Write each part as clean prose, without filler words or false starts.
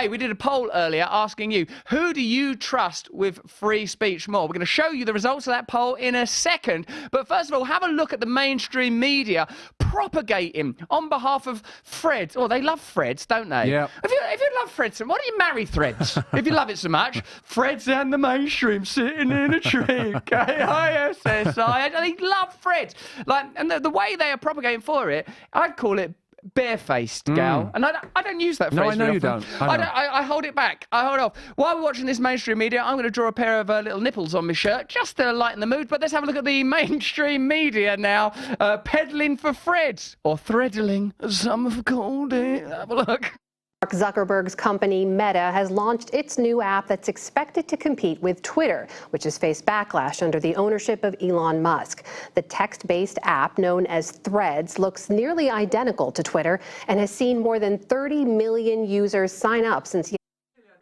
Hey, we did a poll earlier asking you, who do you trust with free speech more? We're going to show you the results of that poll in a second. But first of all, have a look at the mainstream media propagating on behalf of Threads. Oh, they love Threads, don't they? Yeah. If you love Threads, why don't you marry Threads? If you love it so much. Threads and the mainstream sitting in a tree. K-I-S-S-I. They love Threads. Like, and the way they are propagating for it, I'd call it barefaced, gal. And I don't use that phrase. No, I know you often. don't. I hold it back. I hold it off. While we're watching this mainstream media, I'm going to draw a pair of little nipples on my shirt just to lighten the mood. But let's have a look at the mainstream media now, peddling for Threads, or threadling, as some have called it. Have a look. Mark Zuckerberg's company Meta has launched its new app that's expected to compete with Twitter, which has faced backlash under the ownership of Elon Musk. The text-based app, known as Threads, looks nearly identical to Twitter and has seen more than 30 million users sign up since.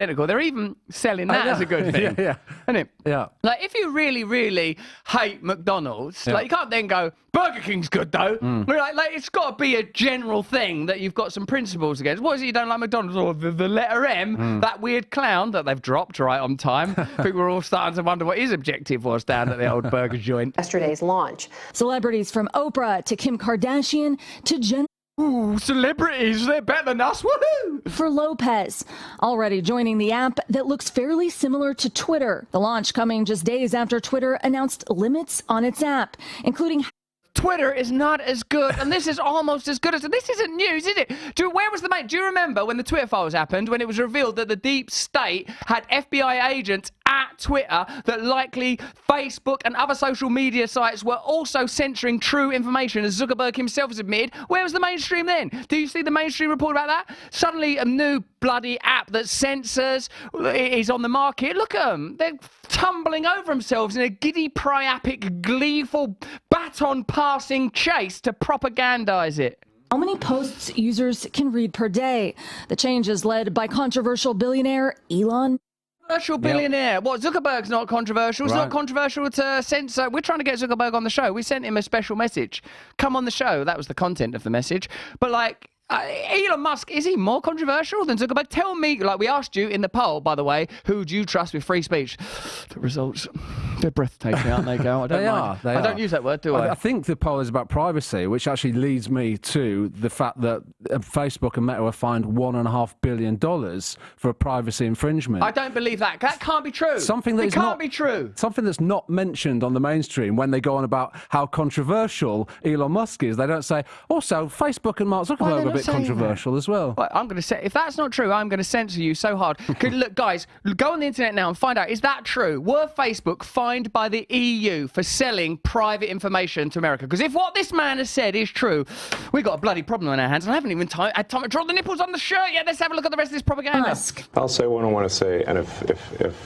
They're even selling that as a good thing. Yeah. Isn't it? Yeah. Like, if you really, really hate McDonald's, like, you can't then go, Burger King's good, though. Like, it's got to be a general thing that you've got some principles against. What is it you don't like McDonald's? Or the letter M, that weird clown that they've dropped right on time. I think we're all starting to wonder what his objective was down at the old burger joint. Yesterday's launch. Celebrities from Oprah to Kim Kardashian to Jen. Ooh, celebrities, they're better than us, woohoo! For Lopez, already joining the app that looks fairly similar to Twitter. The launch coming just days after Twitter announced limits on its app, including Twitter is not as good, and this is almost as good as... This isn't news, is it? Where was the mate? Do you remember when the Twitter files happened, when it was revealed that the deep state had FBI agents at Twitter, that likely Facebook and other social media sites were also censoring true information, as Zuckerberg himself has admitted? Where was the mainstream then? Do you see the mainstream report about that? Suddenly a new bloody app that censors is on the market. Look at them. They're tumbling over themselves in a giddy, priapic, gleeful, baton-passing chase to propagandize it. how many posts users can read per day. The change is led by controversial billionaire Elon. Controversial billionaire. Yep. What, Zuckerberg's not controversial? It's not controversial to censor. We're trying to get Zuckerberg on the show. We sent him a special message. Come on the show. That was the content of the message. But, like, Elon Musk, is he more controversial than Zuckerberg? Tell me, like we asked you in the poll, by the way, who do you trust with free speech? The results, they're breathtaking, aren't they, Gal? I don't mind. I don't use that word, do I? I think the poll is about privacy, which actually leads me to the fact that Facebook and Meta were fined $1.5 billion for a privacy infringement. I don't believe that. That can't be true. Something that can't be true. Something that's not mentioned on the mainstream when they go on about how controversial Elon Musk is. They don't say, also, Facebook and Mark Zuckerberg are a bit controversial as well. I'm going to say, if that's not true, I'm going to censor you so hard. Look, guys, go on the internet now and find out, is that true? Were Facebook fined by the EU for selling private information to America? Because if what this man has said is true, we've got a bloody problem on our hands. And I haven't even had time to draw the nipples on the shirt yet. Let's have a look at the rest of this propaganda. Musk. I'll say what I want to say, and if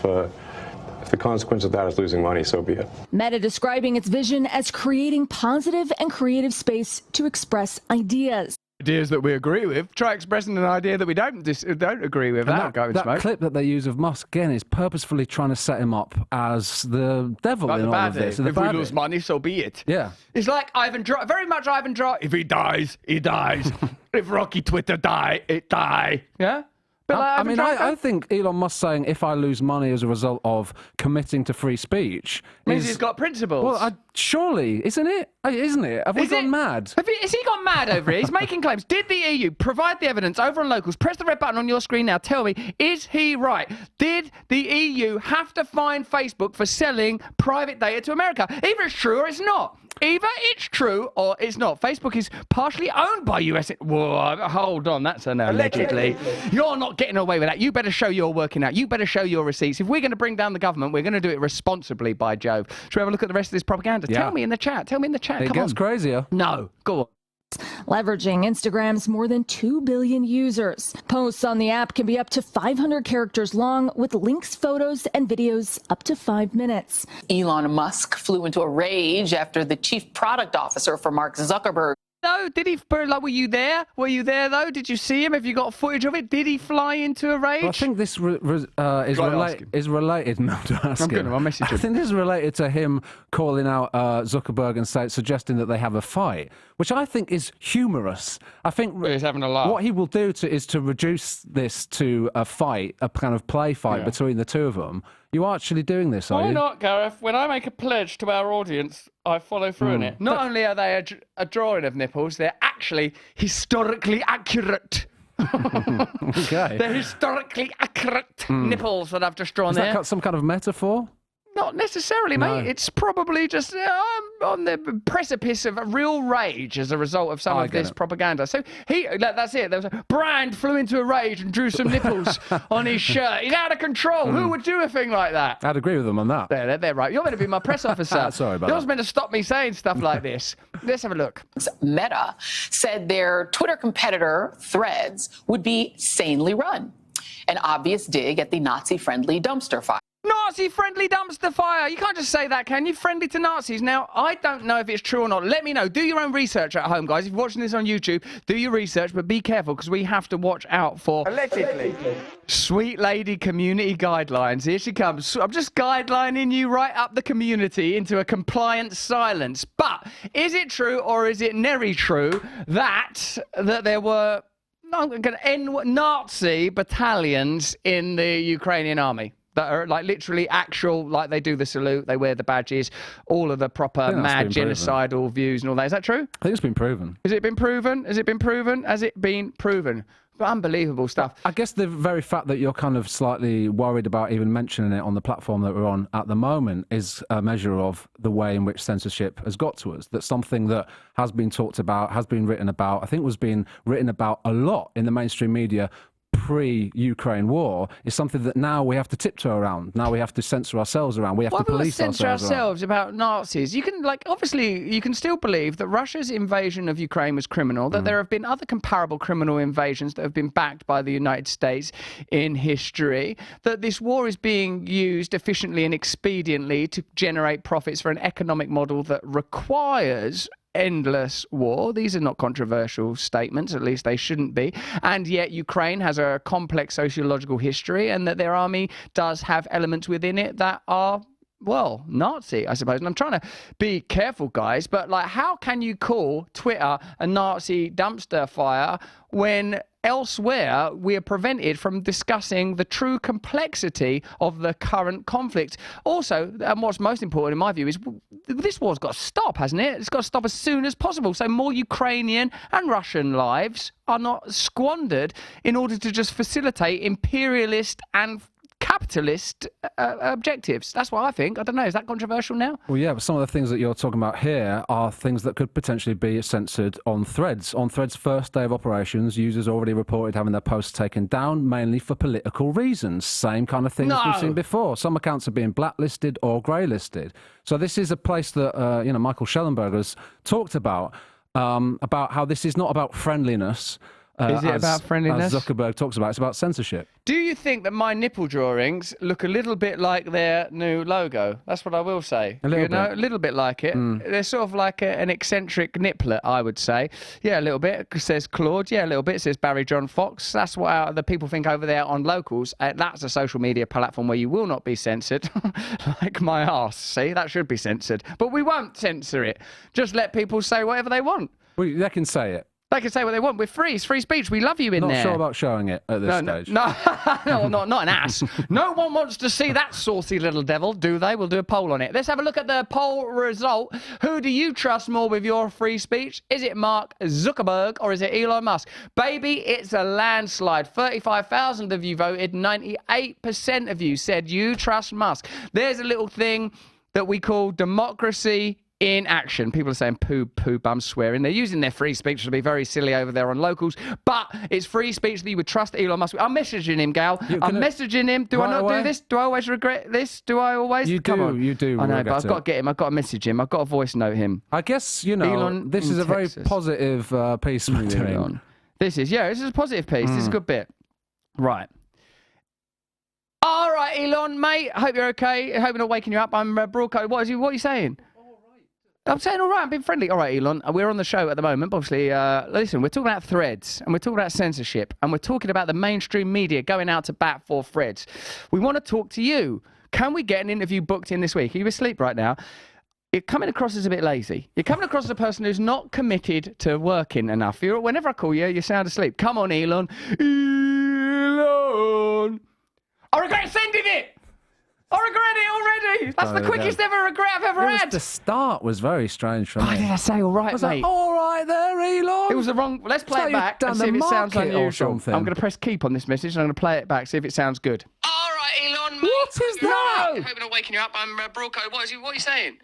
the consequence of that is losing money, so be it. Meta describing its vision as creating positive and creative space to express ideas. Ideas that we agree with. Try expressing an idea that we don't agree with. And that clip that they use of Musk, again, is purposefully trying to set him up as the devil in all of this. If we lose money, so be it. Yeah. It's like very much Ivan Drago. If he dies, he dies. If Rocky Twitter die, it die. Yeah? I think Elon Musk saying, if I lose money as a result of committing to free speech... means he's got principles. Well, surely, isn't it? Isn't it? Have we gone mad? Has he gone mad over it? He's making claims. Did the EU provide the evidence over on Locals? Press the red button on your screen now. Tell me, is he right? Did the EU have to fine Facebook for selling private data to America? Either it's true or it's not. Either it's true or it's not. Facebook is partially owned by US... Whoa, hold on, that's an allegedly. You're not getting away with that. You better show you're working out. You better show your receipts. If we're going to bring down the government, we're going to do it responsibly, by Jove. Should we have a look at the rest of this propaganda? Yeah. Tell me in the chat. Tell me in the chat. It gets crazier. No, go on. Leveraging Instagram's more than 2 billion users. Posts on the app can be up to 500 characters long, with links, photos, and videos up to 5 minutes. Elon Musk flew into a rage after the chief product officer for Mark Zuckerberg though? Did he, like, were you there? Were you there, though? Did you see him? Have you got footage of it? Did he fly into a rage? Well, I think this is related. No, don't ask I'm him. gonna, I'll message him. I think this is related to him calling out Zuckerberg and suggesting that they have a fight, which I think is humorous. I think He's having a laugh. what he will do is to reduce this to a fight, a kind of play fight between the two of them. You are actually doing this, are you? Why not, Gareth? When I make a pledge to our audience, I follow through on it. Not only are they a drawing of nipples, they're actually historically accurate. Okay. They're historically accurate nipples that I've just drawn Is there. that some kind of metaphor? Not necessarily, mate. It's probably just on the precipice of a real rage as a result of some of this propaganda. So that's it. There was Brand flew into a rage and drew some nipples on his shirt. He's out of control. Who would do a thing like that? I'd agree with them on that. They're right. You're meant to be my press officer. Sorry about You're that. meant to stop me saying stuff like this. Let's have a look. Meta said their Twitter competitor, Threads, would be sanely run. An obvious dig at the Nazi-friendly dumpster fire. Nazi-friendly dumpster fire. You can't just say that, can you? Friendly to Nazis. Now, I don't know if it's true or not. Let me know. Do your own research at home, guys. If you're watching this on YouTube, do your research, but be careful because we have to watch out for allegedly sweet lady community guidelines. Here she comes. I'm just guidelining you right up the community into a compliant silence. But is it true or is it nary true that there were Nazi battalions in the Ukrainian army? That are like literally actual, like they do the salute, they wear the badges, all of the proper mad genocidal views and all that. Is that true? I think it's been proven. Has it been proven? Has it been proven? Has it been proven? Unbelievable stuff. I guess the very fact that you're kind of slightly worried about even mentioning it on the platform that we're on at the moment is a measure of the way in which censorship has got to us. That something that has been talked about, has been written about, I think was being written about a lot in the mainstream media pre-Ukraine war is something that now we have to tiptoe around. Now we have to censor ourselves around. We have to police censor ourselves about Nazis. You can, obviously, you can still believe that Russia's invasion of Ukraine was criminal, that there have been other comparable criminal invasions that have been backed by the United States in history, that this war is being used efficiently and expediently to generate profits for an economic model that requires endless war. These are not controversial statements, at least they shouldn't be. And yet Ukraine has a complex sociological history and that their army does have elements within it that are, well, Nazi, I suppose. And I'm trying to be careful, guys, but like, how can you call Twitter a Nazi dumpster fire when elsewhere we are prevented from discussing the true complexity of the current conflict? Also, and what's most important in my view is this war's got to stop, hasn't it? It's got to stop as soon as possible so more Ukrainian and Russian lives are not squandered in order to just facilitate imperialist and capitalist objectives. That's what I think. I don't know. Is that controversial now? Well, yeah, but some of the things that you're talking about here are things that could potentially be censored on Threads. On Threads' first day of operations, users already reported having their posts taken down, mainly for political reasons. Same kind of things we've seen before. Some accounts are being blacklisted or greylisted. So this is a place that, Michael Schellenberg has talked about how this is not about friendliness. Is it about friendliness? As Zuckerberg talks about, it's about censorship. Do you think that my nipple drawings look a little bit like their new logo? That's what I will say. A little bit like it. They're sort of like an eccentric nipplet, I would say. Yeah, a little bit. It says Claude. Yeah, a little bit. It says Barry John Fox. That's what the people think over there on Locals. That's a social media platform where you will not be censored. Like my arse. See, that should be censored. But we won't censor it. Just let people say whatever they want. Well, they can say it. They can say what they want. We're free. It's free speech. We love you in there. Not sure about showing it at this stage. No, not an ass. No one wants to see that saucy little devil, do they? We'll do a poll on it. Let's have a look at the poll result. Who do you trust more with your free speech? Is it Mark Zuckerberg or is it Elon Musk? Baby, it's a landslide. 35,000 of you voted. 98% of you said you trust Musk. There's a little thing that we call democracy in action. People are saying poo bum swearing. They're using their free speech to be very silly over there on Locals, but it's free speech that you would trust Elon Musk. I'm messaging him, Gal. I'm messaging him. Do I not do this? Do I always regret this? Do I always? You do. I know, but I've got to get him. I've got to message him. I've got to voice note him. I guess, Elon this is a very positive piece we're doing. This is a positive piece. This is a good bit. Right. All right, Elon, mate. I hope you're okay. I hope I'm not waking you up. I'm broadcasting. What are you saying? I'm saying all right, I'm being friendly. All right, Elon, we're on the show at the moment. But obviously, listen, we're talking about threads, and we're talking about censorship, and we're talking about the mainstream media going out to bat for threads. We want to talk to you. Can we get an interview booked in this week? Are you asleep right now? You're coming across as a bit lazy. You're coming across as a person who's not committed to working enough. Whenever I call you, you sound asleep. Come on, Elon. Elon. I regret sending it. I regret it already. That's the quickest ever regret I've ever had. The start was very strange for me. Why did I say all right, I was mate? like, all right there, Elon. It was the wrong... Let's play it back and see if it sounds unusual. I'm going to press keep on this message and I'm going to play it back, see if it sounds good. All right, Elon, mate. What is that? I hope I'm not waking you up. I'm Broco. What are you saying?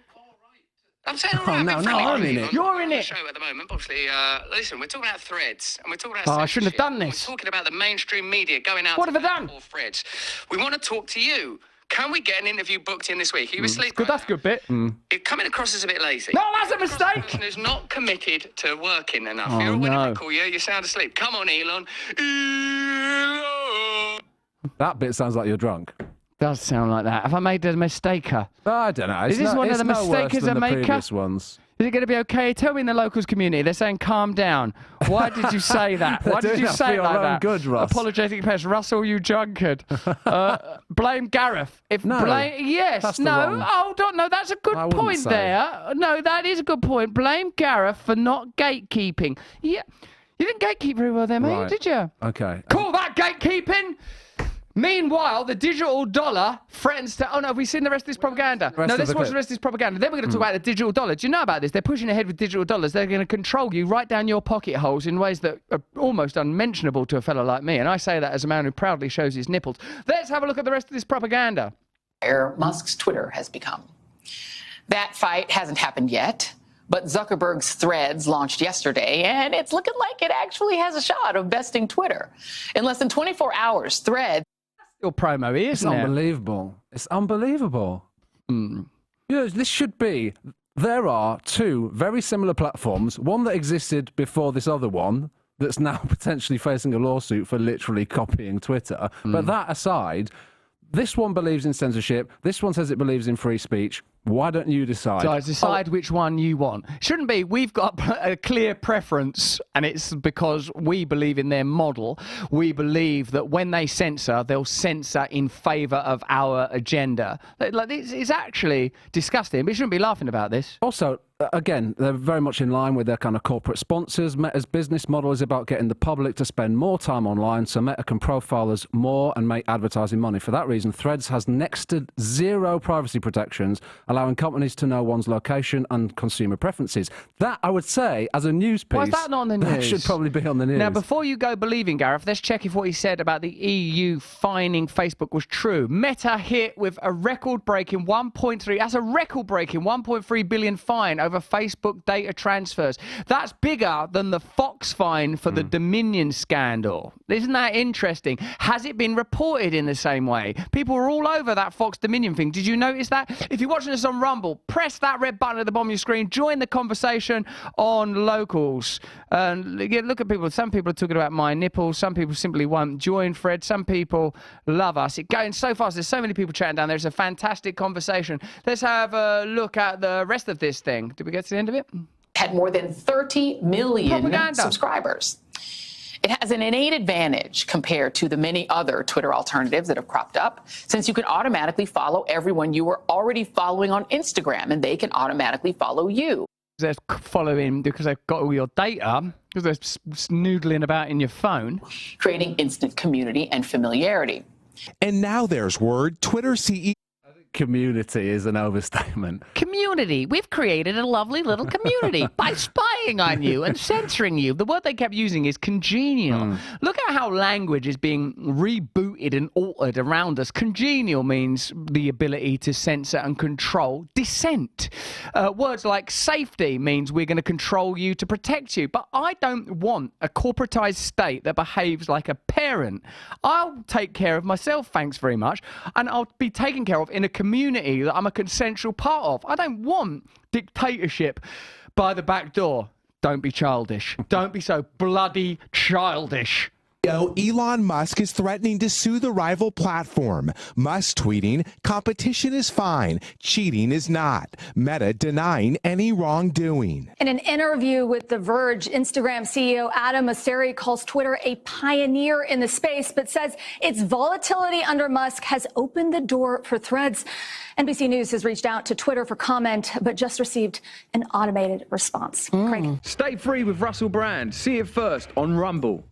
I'm saying all Oh, right. no, I'm no, I'm in it. You're in on it. the show at the moment. Obviously, listen, we're talking about threads, and we're talking about Oh, I shouldn't have censorship, done and this. We're talking about the mainstream media going out What to have I bat done? for threads. We want to talk to you. Can we get an interview booked in this week? Are you asleep? Good, that's a good bit. You're coming across as a bit lazy. No, that's a mistake. Person who's not committed to working enough. Oh, Whenever I no. call you, you sound asleep. Come on, Elon. Elon. That bit sounds like you're drunk. Does sound like that. Have I made a mistake? I don't know. Is this one of the mistakes I make? Previous ones. Is it going to be okay? Tell me in the locals community. They're saying calm down. Why did you say that? Why did doing you that say for it your like own that? good, Russ. Apologetic pest. Russell, you drunkard. Blame Gareth. No, Yes. that's the No. wrong- Hold on. No, that's a good I wouldn't point say. there. No, that is a good point. Blame Gareth for not gatekeeping. Yeah. You didn't gatekeep very well there, mate, Right. did you? Okay. Call that gatekeeping. Meanwhile, the digital dollar threatens to... Oh, no, have we seen the rest of this propaganda? Rest No, of let's the watch clip. the rest of this propaganda. Then we're going to talk about the digital dollar. Do you know about this? They're pushing ahead with digital dollars. They're going to control you right down your pocket holes in ways that are almost unmentionable to a fellow like me. And I say that as a man who proudly shows his nipples. Let's have a look at the rest of this propaganda. Musk's Twitter has become. That fight hasn't happened yet, but Zuckerberg's Threads launched yesterday, and it's looking like it actually has a shot of besting Twitter. In less than 24 hours, Threads Your promo here, It's isn't it? unbelievable. It's unbelievable. This should be. There are two very similar platforms. One that existed before this other one, that's now potentially facing a lawsuit for literally copying Twitter. But that aside, this one believes in censorship. This one says it believes in free speech. Why don't you decide? So decide which one you want. Shouldn't be. We've got a clear preference, and it's because we believe in their model. We believe that when they censor, they'll censor in favour of our agenda. Like, it's actually disgusting. We shouldn't be laughing about this. Also, again, they're very much in line with their kind of corporate sponsors. Meta's business model is about getting the public to spend more time online, so Meta can profile us more and make advertising money. For that reason, Threads has next to zero privacy protections, allowing companies to know one's location and consumer preferences. That, I would say, as a news piece, Why is that not on the that news? should probably be on the news. Now, before you go believing Gareth, let's check if what he said about the EU fining Facebook was true. Meta hit with a record-breaking 1.3, that's a record-breaking 1.3 billion fine over Facebook data transfers. That's bigger than the Fox fine for the Dominion scandal. Isn't that interesting? Has it been reported in the same way? People were all over that Fox Dominion thing. Did you notice that? If you're watching us on Rumble, press that red button at the bottom of your screen. Join the conversation on locals. Look at people. Some people are talking about my nipples. Some people simply won't join Fred. Some people love us. It's going so fast. There's so many people chatting down there. It's a fantastic conversation. Let's have a look at the rest of this thing. Did we get to the end of it? had more than 30 million Propaganda. subscribers. It has an innate advantage compared to the many other Twitter alternatives that have cropped up, since you can automatically follow everyone you were already following on Instagram, and they can automatically follow you. They're following because they've got all your data, because they're snoodling about in your phone. Creating instant community and familiarity. And now there's word. Twitter CEO. Community is an overstatement. Community. We've created a lovely little community by spying on you and censoring you. The word they kept using is congenial. Look at how language is being rebooted and altered around us. Congenial means the ability to censor and control dissent. Words like safety means we're going to control you to protect you. But I don't want a corporatized state that behaves like a parent. I'll take care of myself, thanks very much, and I'll be taken care of in a community that I'm a consensual part of. I don't want dictatorship by the back door. Don't be childish. Don't be so bloody childish. Elon Musk is threatening to sue the rival platform. Musk tweeting, "Competition is fine, cheating is not." Meta denying any wrongdoing. In an interview with The Verge, Instagram CEO Adam Mosseri calls Twitter a pioneer in the space, but says its volatility under Musk has opened the door for Threads. NBC News has reached out to Twitter for comment, but just received an automated response. Craig. Stay free with Russell Brand. See it first on Rumble.